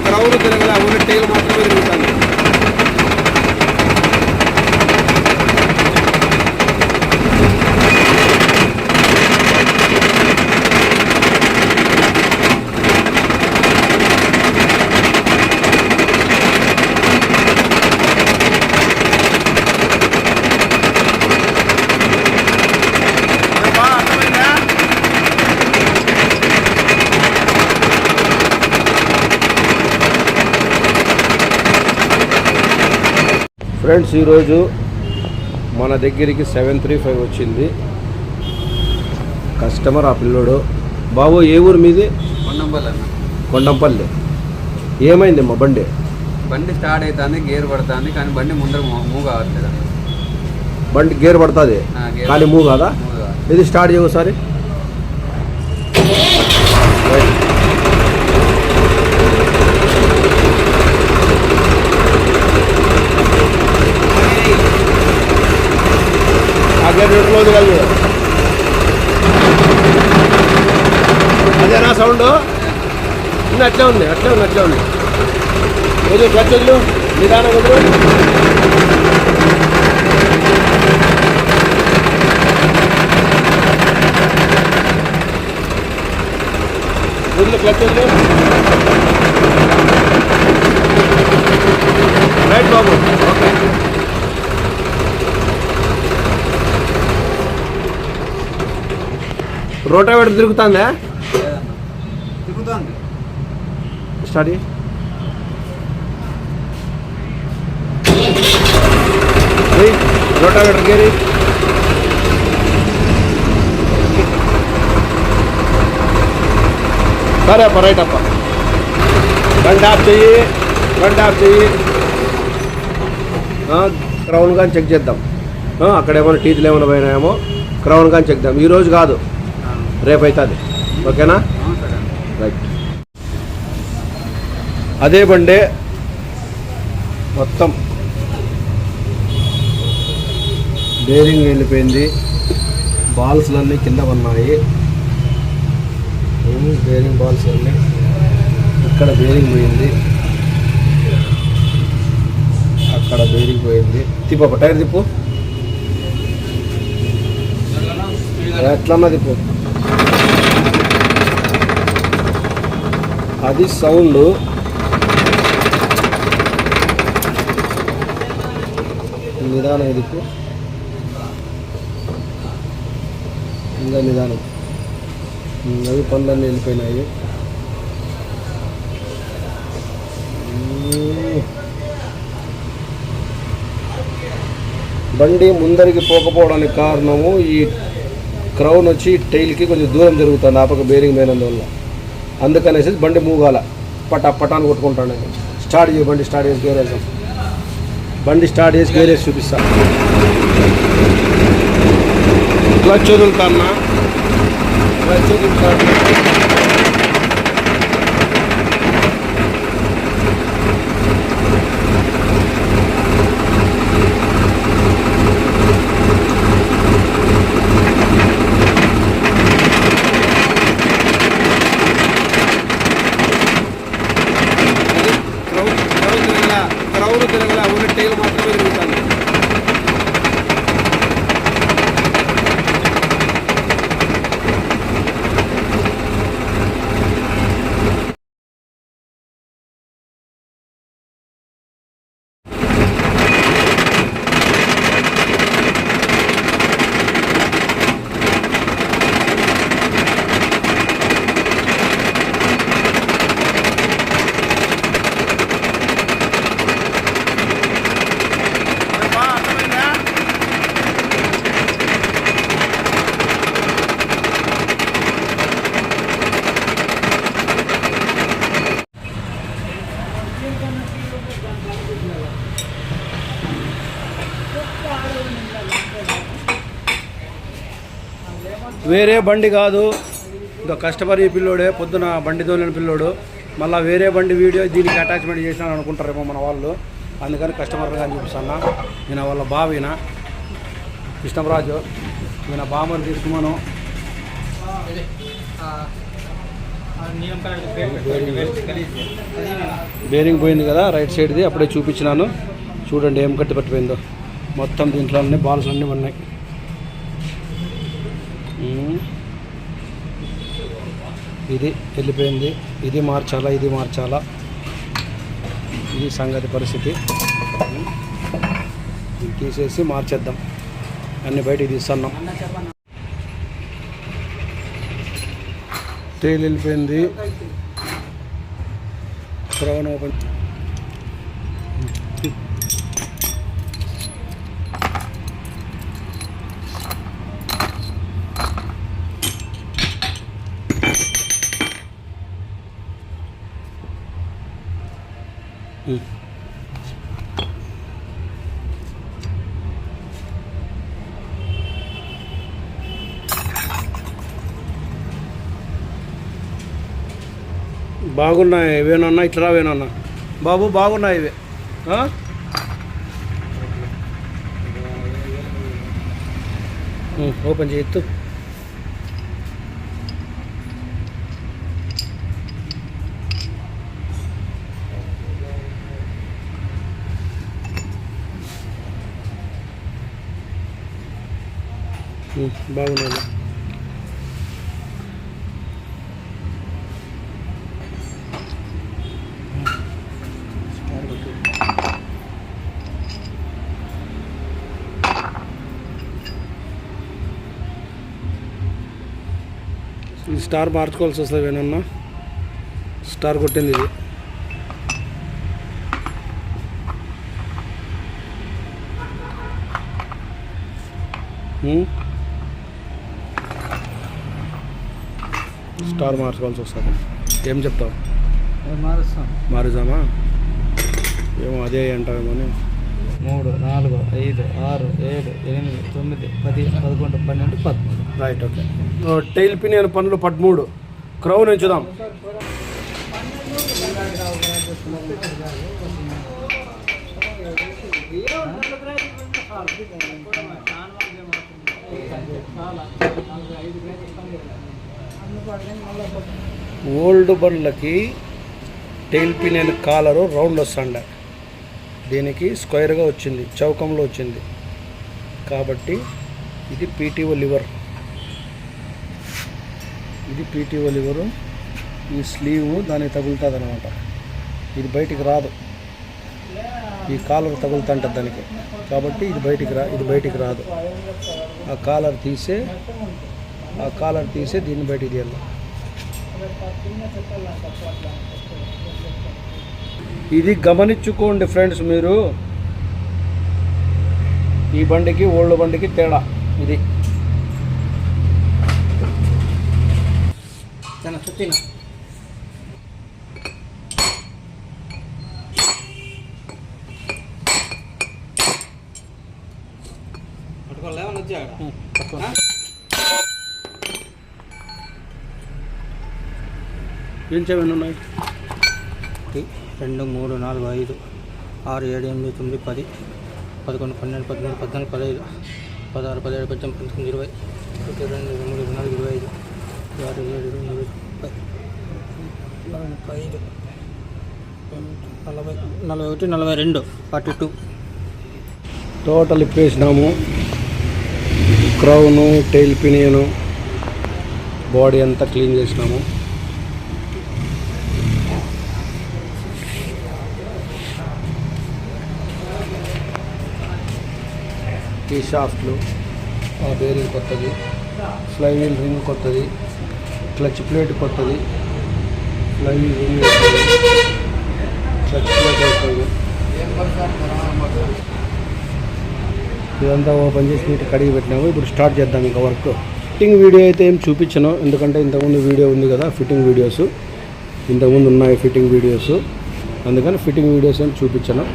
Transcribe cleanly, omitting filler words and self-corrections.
Crown తిరగల only tail మాత్రమే తిరుగుతాను. ఫ్రెండ్స్, ఈరోజు మన దగ్గరికి 735 వచ్చింది. కస్టమర్ ఆ పిల్లోడు. బాబు, ఏ ఊరు మీది? కొండంపల్లి అన్న. కొండంపల్లి. ఏమైంది మా బండి? బండి స్టార్ట్ అవుతుంది, గేర్ పడుతుంది, కానీ బండి ముందర మూవ్ కావట్లేదు. బండి గేర్ పడుతుంది కానీ మూవ్ కాదా? ఇది స్టార్ట్ చేయవు ఒకసారి. క్లోజ్ కాదు. అదేనా సౌండ్? అట్లే ఉంది. వదిలి క్లచ్ వదిలు, నిదానం వదిలు. క్లచ్ వదిలు. రైట్ బాబు. ఓకే. రోటావేటర్ తిరుగుతుందా? తిరుగుతుంది. స్టార్ట్. రోటావేటర్ గేరి. సరే అప్ప, రైట్ అప్ప. బండి ఆఫ్ చెయ్యి. క్రౌన్ కానీ చెక్ చేద్దాం. అక్కడ ఏమైనా టీత్లు ఏమైనా పోయినాయేమో క్రౌన్ కానీ చెక్ చేద్దాం. ఈరోజు కాదు, రేపు అవుతుంది. ఓకేనా? రైట్. అదే బండే మొత్తం బేరింగ్ వెళ్ళిపోయింది. బాల్స్లన్నీ కింద ఉన్నాయి. బేరింగ్ బాల్స్ అన్నీ. ఇక్కడ బేరింగ్ పోయింది, అక్కడ బేరింగ్ పోయింది. తిప్పు, టైర్ తిప్పు. ఎట్లన్నా తిప్పు. అది సౌండ్. నిదానం తిప్పు. ఇంకా నిదానం. అవి పనులన్నీ వెళ్ళిపోయినాయి. బండి ముందరికి పోకపోవడానికి కారణము ఈ క్రౌన్ వచ్చి టైల్కి కొంచెం దూరం జరుగుతుంది ఆ పక్క బేరింగ్ పోయినందువల్ల. అందుకనేసి బండి మూవ్ కాల. పటాన్ని కొట్టుకుంటాను. స్టార్ట్ చేయి. బండి స్టార్ట్ చేసి గేర్ వేసాం. బండి స్టార్ట్ చేసి గేర్ వేసి చూపిస్తా. క్లచ్ వదులుతాన్నా. క్లచ్ వదులుతాను. క్రౌన్ తిరగల ఓన్లీ టైల్ మాత్రమే తిరుగుతాను. వేరే బండి కాదు, ఇంకా కస్టమర్ ఈ పిల్లోడే, పొద్దున బండి తోలిన పిల్లోడు. మళ్ళీ వేరే బండి వీడియో దీనికి అటాచ్మెంట్ చేసినా అనుకుంటారేమో మన వాళ్ళు. అందుకని కస్టమర్ కానీ చూపిస్తున్నా. ఈయన వాళ్ళ బావిన కృష్ణరాజు, ఈయన బామ్మని తీసుకున్నాను. బేరింగ్ పోయింది కదా రైట్ సైడ్ది, అప్పుడే చూపించినాను. చూడండి ఏం కట్టి పట్టిపోయిందో. మొత్తం దీంట్లో అన్నీ బాల్స్ అన్నీ ఉన్నాయి. ఇది వెళ్ళిపోయింది, ఇది మార్చాలా, ఇది మార్చాలా, ఇది సంగతి పరిస్థితి. ఇది తీసేసి మార్చేద్దాం. అన్ని బయటికి తీస్తున్నాం. టైల్ వెళ్ళిపోయింది. Crown open. బాగున్నాయి ఇవేనన్నా, ఇట్లా వేనన్నా బాబు, బాగున్నాయి ఇవే. ఓపెన్ చేయొద్దు. బాగున్నాయి. ఈ స్టార్ మార్చుకోవాల్సి వస్తుంది ఏమన్నా. స్టార్ కొట్టింది ఇది. స్టార్ మార్చుకోవాల్సి వస్తుంది. ఏం చెప్తావు? మారుదామా? ఏమో అదే అంటావేమో. 3, 4, 5, 6, 7, 8, 9, 10, 11, 12, 13. Right, okay. టైల్ పినియన్ పనులు 13. క్రౌన్ ఎంచుదాం. ఓల్డ్ బండ్లకి టైల్ పినియన్ కాలరు రౌండ్ వస్తుండే, దీనికి స్క్వేర్గా వచ్చింది, చౌకంలో వచ్చింది. కాబట్టి ఇది పీటీఓ లివర్. ఇది పీటీఓ లివరు. ఈ స్లీవ్ దానికి తగులుతుంది అనమాట. ఇది బయటికి రాదు, ఈ కాలర్ తగులుతుంటుంది దానికి. కాబట్టి ఇది బయటికి రాదు. ఆ కాలర్ తీసే దీన్ని బయటికి తీయాలి. ఇది గమనించుకోండి ఫ్రెండ్స్ మీరు. ఈ బండికి ఓల్డ్ బండికి తేడా ఇది. ఏం చేయమని ఉన్నాయి? 2, 3, 4, 5, 6, 7, 8, 9, 10, 11, 12, 13, 14, 15, 16, 17, 18, 19, 20, 22, 23, 24, 25, 26, 27, 28, 40, 41, 42. టోటల్ ఇప్పేసినాము. క్రౌను, టైల్ పినియను, బాడీ అంతా క్లీన్ చేసినాము. ఈ షాఫ్ట్లు, ఆ బేరింగ్ కొత్తది, ఫ్లైవీల్ రింగ్ కొత్తది, క్లచ్ ప్లేట్ కొత్తది, ఫ్లైవీల్ రింగ్ కొత్తది, క్లచ్ ప్లేట్ కొత్తది. ఇదంతా ఓపెన్ చేసి నీట్ కడిగి పెట్టినాము. ఇప్పుడు స్టార్ట్ చేద్దాం ఇంకా వర్క్. ఫిట్టింగ్ వీడియో అయితే ఏం చూపించను, ఎందుకంటే ఇంతకుముందు వీడియో ఉంది కదా ఫిట్టింగ్ వీడియోస్. ఇంతకుముందు ఉన్నాయి ఫిట్టింగ్ వీడియోస్, అందుకని ఫిట్టింగ్ వీడియోస్ ఏం చూపించను.